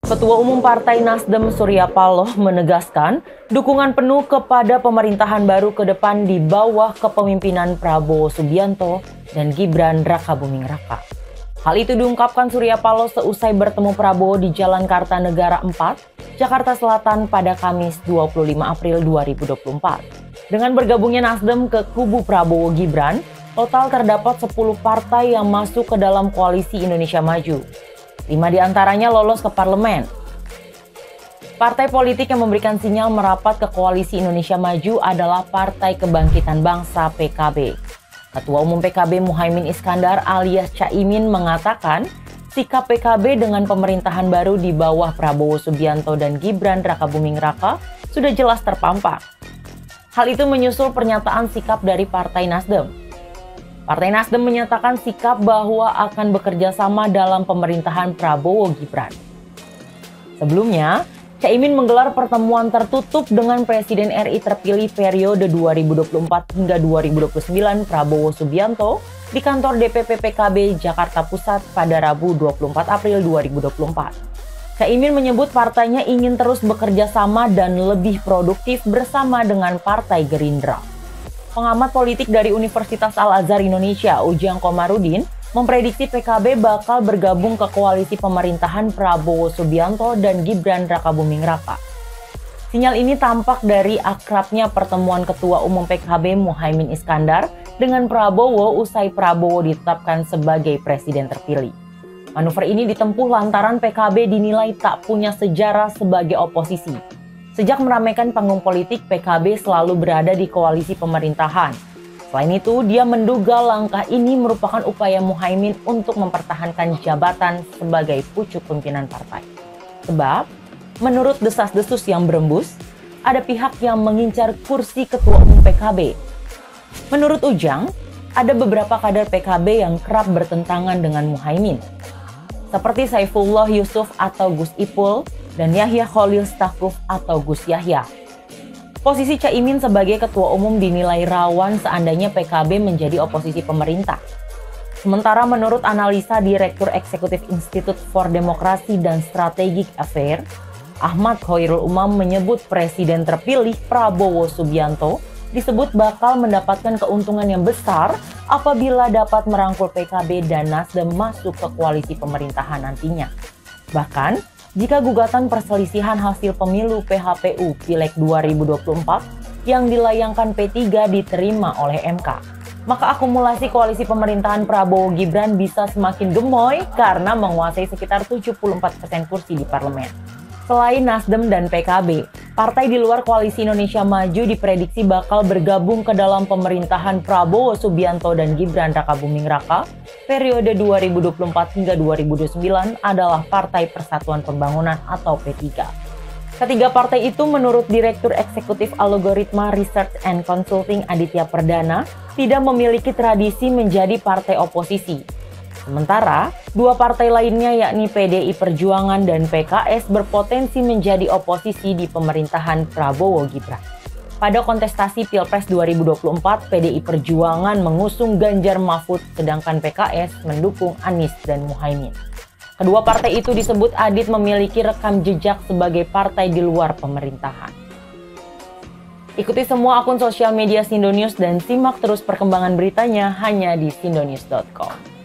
Ketua Umum Partai Nasdem Surya Paloh menegaskan dukungan penuh kepada pemerintahan baru ke depan di bawah kepemimpinan Prabowo Subianto dan Gibran Rakabuming Raka. Hal itu diungkapkan Surya Paloh seusai bertemu Prabowo di Jalan Kartanegara 4, Jakarta Selatan pada Kamis 25 April 2024. Dengan bergabungnya Nasdem ke kubu Prabowo Gibran, total terdapat 10 partai yang masuk ke dalam koalisi Indonesia Maju. 5 diantaranya lolos ke parlemen. Partai politik yang memberikan sinyal merapat ke koalisi Indonesia Maju adalah Partai Kebangkitan Bangsa (PKB). Ketua Umum PKB Muhaimin Iskandar alias Caimin mengatakan sikap PKB dengan pemerintahan baru di bawah Prabowo Subianto dan Gibran Rakabuming Raka sudah jelas terpampang. Hal itu menyusul pernyataan sikap dari Partai Nasdem. Partai Nasdem menyatakan sikap bahwa akan bekerja sama dalam pemerintahan Prabowo Gibran. Sebelumnya, Caimin menggelar pertemuan tertutup dengan Presiden RI terpilih periode 2024 hingga 2029 Prabowo Subianto di kantor DPP PKB Jakarta Pusat pada Rabu 24 April 2024. Caimin menyebut partainya ingin terus bekerja sama dan lebih produktif bersama dengan Partai Gerindra. Pengamat politik dari Universitas Al-Azhar Indonesia, Ujang Komarudin, memprediksi PKB bakal bergabung ke koalisi pemerintahan Prabowo Subianto dan Gibran Rakabuming Raka. Sinyal ini tampak dari akrabnya pertemuan Ketua Umum PKB Muhaimin Iskandar dengan Prabowo usai Prabowo ditetapkan sebagai presiden terpilih. Manuver ini ditempuh lantaran PKB dinilai tak punya sejarah sebagai oposisi. Sejak meramaikan panggung politik, PKB selalu berada di koalisi pemerintahan. Selain itu, dia menduga langkah ini merupakan upaya Muhaimin untuk mempertahankan jabatan sebagai pucuk pimpinan partai. Sebab, menurut desas-desus yang berembus, ada pihak yang mengincar kursi Ketua Umum PKB. Menurut Ujang, ada beberapa kader PKB yang kerap bertentangan dengan Muhaimin, seperti Saifullah Yusuf atau Gus Ipul, dan Yahya Khalil Stakuf atau Gus Yahya. Posisi Caimin sebagai Ketua Umum dinilai rawan seandainya PKB menjadi oposisi pemerintah. Sementara menurut analisa Direktur Eksekutif Institute for Demokrasi dan Strategic Affairs, Ahmad Khoirul Umam menyebut Presiden terpilih Prabowo Subianto disebut bakal mendapatkan keuntungan yang besar apabila dapat merangkul PKB dan Nasdem masuk ke koalisi pemerintahan nantinya. Bahkan, jika gugatan perselisihan hasil pemilu PHPU Pileg 2024 yang dilayangkan P3 diterima oleh MK, maka akumulasi koalisi pemerintahan Prabowo Gibran bisa semakin gemoy karena menguasai sekitar 74% kursi di parlemen. Selain Nasdem dan PKB, partai di luar koalisi Indonesia Maju diprediksi bakal bergabung ke dalam pemerintahan Prabowo Subianto dan Gibran Rakabuming Raka periode 2024 hingga 2029 adalah Partai Persatuan Pembangunan atau P3. Ketiga partai itu menurut Direktur Eksekutif Algoritma Research and Consulting Aditya Perdana tidak memiliki tradisi menjadi partai oposisi. Sementara, dua partai lainnya yakni PDI Perjuangan dan PKS berpotensi menjadi oposisi di pemerintahan Prabowo Gibran. Pada kontestasi Pilpres 2024, PDI Perjuangan mengusung Ganjar Mahfud sedangkan PKS mendukung Anies dan Muhaimin. Kedua partai itu disebut Adit memiliki rekam jejak sebagai partai di luar pemerintahan. Ikuti semua akun sosial media Sindonews dan simak terus perkembangan beritanya hanya di sindonews.com.